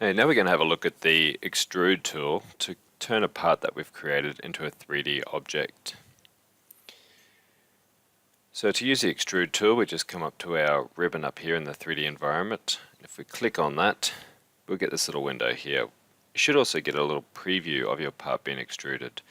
Hey, now we're going to have a look at the Extrude tool to turn a part that we've created into a 3D object. So to use the Extrude tool, we just come up to our ribbon up here in the 3D environment. If we click on that, we'll get this little window here. You should also get a little preview of your part being extruded.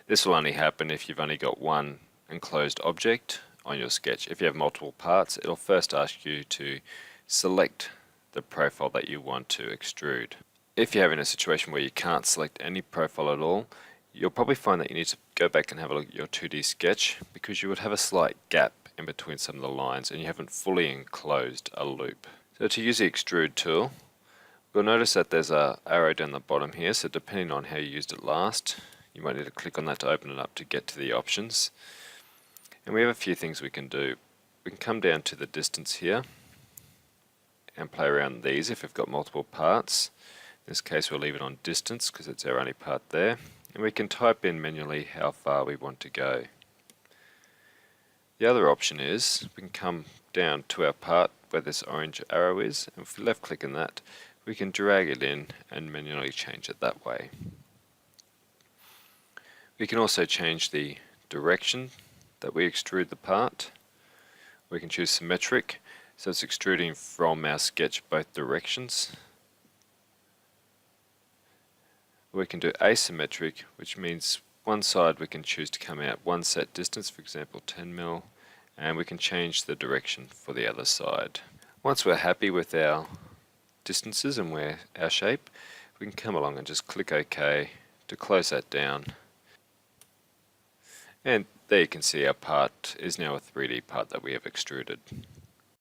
This will only happen if you've only got one enclosed object on your sketch. If you have multiple parts, it'll first ask you to select the profile that you want to extrude. If you're having a situation where you can't select any profile at all, you'll probably find that you need to go back and have a look at your 2D sketch, because you would have a slight gap in between some of the lines and you haven't fully enclosed a loop. So to use the Extrude tool, you'll notice that there's an arrow down the bottom here, so depending on how you used it last, you might need to click on that to open it up to get to the options. And we have a few things we can do. We can come down to the distance here and play around these if we've got multiple parts. In this case we'll leave it on distance because it's our only part there, and we can type in manually how far we want to go. The other option is we can come down to our part where this orange arrow is, and if we left click on that, we can drag it in and manually change it that way. We can also change the direction that we extrude the part. We can choose symmetric, so it's extruding from our sketch both directions. We can do asymmetric, which means one side we can choose to come out one set distance, for example 10 mil, and we can change the direction for the other side. Once we're happy with our distances and our shape, we can come along and just click OK to close that down. And there you can see our part is now a 3D part that we have extruded.